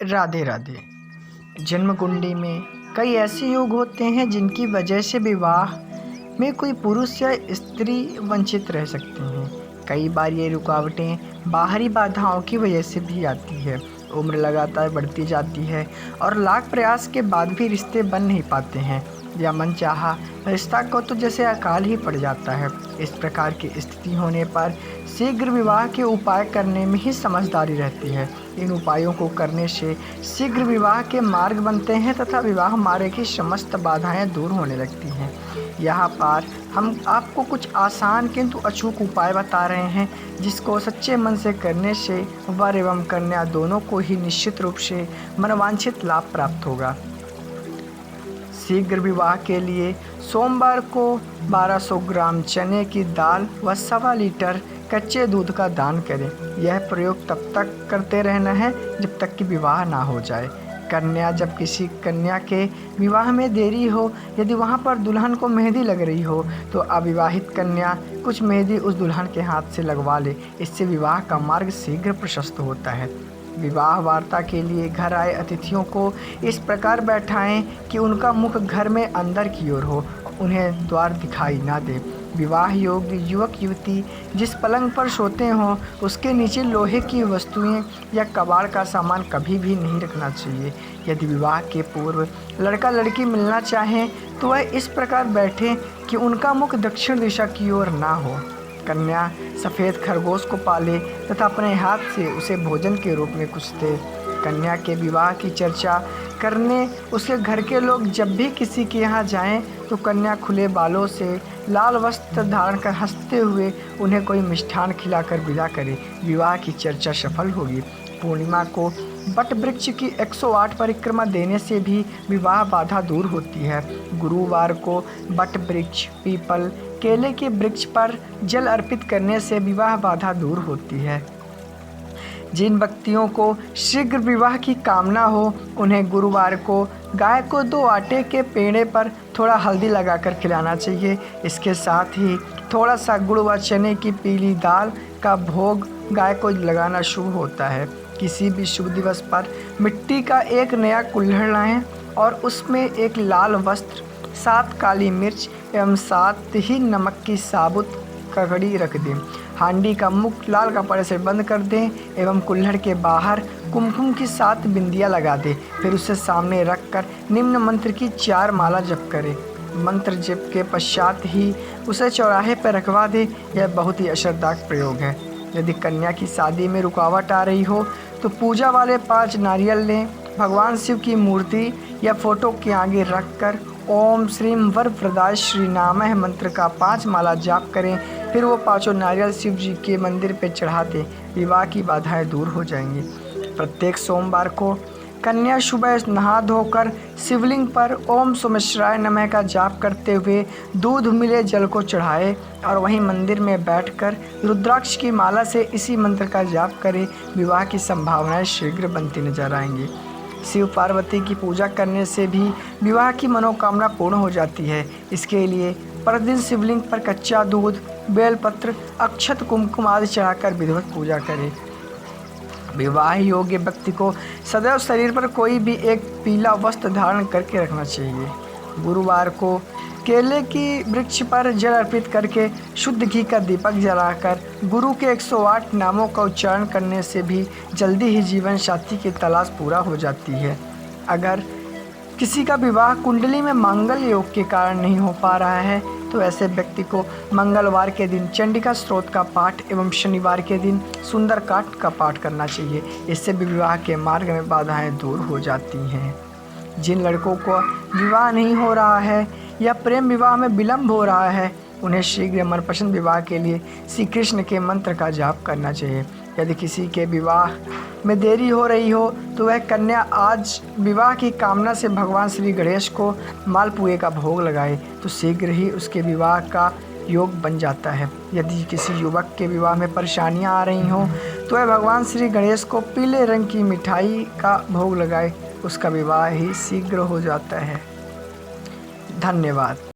राधे राधे। जन्म कुंडली में कई ऐसे योग होते हैं जिनकी वजह से विवाह में कोई पुरुष या स्त्री वंचित रह सकते हैं। कई बार ये रुकावटें बाहरी बाधाओं की वजह से भी आती है। उम्र लगातार बढ़ती जाती है और लाख प्रयास के बाद भी रिश्ते बन नहीं पाते हैं या मनचाहा रिश्ता को तो जैसे अकाल ही पड़ जाता है। इस प्रकार की स्थिति होने पर शीघ्र विवाह के उपाय करने में ही समझदारी रहती है। इन उपायों को करने से शीघ्र विवाह के मार्ग बनते हैं तथा विवाह मार्ग की समस्त बाधाएं दूर होने लगती हैं। यहाँ पर हम आपको कुछ आसान किंतु अचूक उपाय बता रहे हैं जिसको सच्चे मन से करने से वर एवं कन्या दोनों को ही निश्चित रूप से मनवांछित लाभ प्राप्त होगा। शीघ्र विवाह के लिए सोमवार को 1200 ग्राम चने की दाल व 1.25 लीटर कच्चे दूध का दान करें। यह प्रयोग तब तक करते रहना है जब तक कि विवाह ना हो जाए। कन्या जब किसी कन्या के विवाह में देरी हो, यदि वहां पर दुल्हन को मेहंदी लग रही हो तो अविवाहित कन्या कुछ मेहंदी उस दुल्हन के हाथ से लगवा ले। इससे विवाह का मार्ग शीघ्र प्रशस्त होता है। विवाह वार्ता के लिए घर आए अतिथियों को इस प्रकार बैठाएं कि उनका मुख घर में अंदर की ओर हो, उन्हें द्वार दिखाई ना दे। विवाह योग्य युवक युवती जिस पलंग पर सोते हों उसके नीचे लोहे की वस्तुएं या कबाड़ का सामान कभी भी नहीं रखना चाहिए। यदि विवाह के पूर्व लड़का लड़की मिलना चाहें तो वह इस प्रकार बैठें कि उनका मुख दक्षिण दिशा की ओर ना हो। कन्या सफ़ेद खरगोश को पाले तथा अपने हाथ से उसे भोजन के रूप में कुछ दे। कन्या के विवाह की चर्चा करने उसके घर के लोग जब भी किसी के यहाँ जाएं तो कन्या खुले बालों से लाल वस्त्र धारण कर हंसते हुए उन्हें कोई मिष्ठान खिलाकर विदा करे। विवाह की चर्चा सफल होगी। पूर्णिमा को बट वृक्ष की 108 परिक्रमा देने से भी विवाह बाधा दूर होती है। गुरुवार को बट वृक्ष, पीपल, केले के वृक्ष पर जल अर्पित करने से विवाह बाधा दूर होती है। जिन व्यक्तियों को शीघ्र विवाह की कामना हो उन्हें गुरुवार को गाय को 2 आटे के पेड़े पर थोड़ा हल्दी लगाकर खिलाना चाहिए। इसके साथ ही थोड़ा सा गुड़ व चने की पीली दाल का भोग गाय को लगाना शुभ होता है। किसी भी शुभ दिवस पर मिट्टी का एक नया कुल्हड़ लाएं और उसमें एक लाल वस्त्र, 7 काली मिर्च एवं 7 ही नमक की साबुत ककड़ी रख दें। हांडी का मुख लाल कपड़े से बंद कर दें एवं कुल्हड़ के बाहर कुमकुम की 7 बिंदियाँ लगा दें। फिर उसे सामने रखकर निम्न मंत्र की 4 माला जप करें। मंत्र जप के पश्चात ही उसे चौराहे पर रखवा दें। यह बहुत ही असरदायक प्रयोग है। यदि कन्या की शादी में रुकावट आ रही हो तो पूजा वाले 5 नारियल लें, भगवान शिव की मूर्ति या फोटो के आगे रखकर ओम श्रीम वरप्रदाय श्री नामः मंत्र का 5 माला जाप करें। फिर वो 5 नारियल शिव जी के मंदिर पर चढ़ा दें। विवाह की बाधाएं दूर हो जाएंगी। प्रत्येक सोमवार को कन्या सुबह नहा धोकर शिवलिंग पर ओम सोमेश्वराय नमः का जाप करते हुए दूध मिले जल को चढ़ाए और वहीं मंदिर में बैठकर रुद्राक्ष की माला से इसी मंत्र का जाप करें। विवाह की संभावनाएं शीघ्र बनती नजर आएंगी। शिव पार्वती की पूजा करने से भी विवाह की मनोकामना पूर्ण हो जाती है। इसके लिए प्रतिदिन शिवलिंग पर कच्चा दूध, बेलपत्र, अक्षत, कुमकुम आदि चढ़ाकर विधिवत पूजा करें। विवाह योग्य व्यक्ति को सदैव शरीर पर कोई भी एक पीला वस्त्र धारण करके रखना चाहिए। गुरुवार को केले की वृक्ष पर जल अर्पित करके शुद्ध घी का दीपक जलाकर गुरु के 108 नामों का उच्चारण करने से भी जल्दी ही जीवन साथी की तलाश पूरा हो जाती है। अगर किसी का विवाह कुंडली में मंगल योग के कारण नहीं हो पा रहा है तो ऐसे व्यक्ति को मंगलवार के दिन चंडिका स्तोत्र का पाठ एवं शनिवार के दिन सुंदरकांड का पाठ करना चाहिए। इससे भी विवाह के मार्ग में बाधाएं दूर हो जाती हैं। जिन लड़कों को विवाह नहीं हो रहा है या प्रेम विवाह में विलंब हो रहा है उन्हें शीघ्र मनपसंद विवाह के लिए श्री कृष्ण के मंत्र का जाप करना चाहिए। यदि किसी के विवाह में देरी हो रही हो तो वह कन्या आज विवाह की कामना से भगवान श्री गणेश को मालपुए का भोग लगाए तो शीघ्र ही उसके विवाह का योग बन जाता है। यदि किसी युवक के विवाह में परेशानियां आ रही हों तो वह भगवान श्री गणेश को पीले रंग की मिठाई का भोग लगाए, उसका विवाह ही शीघ्र हो जाता है। धन्यवाद।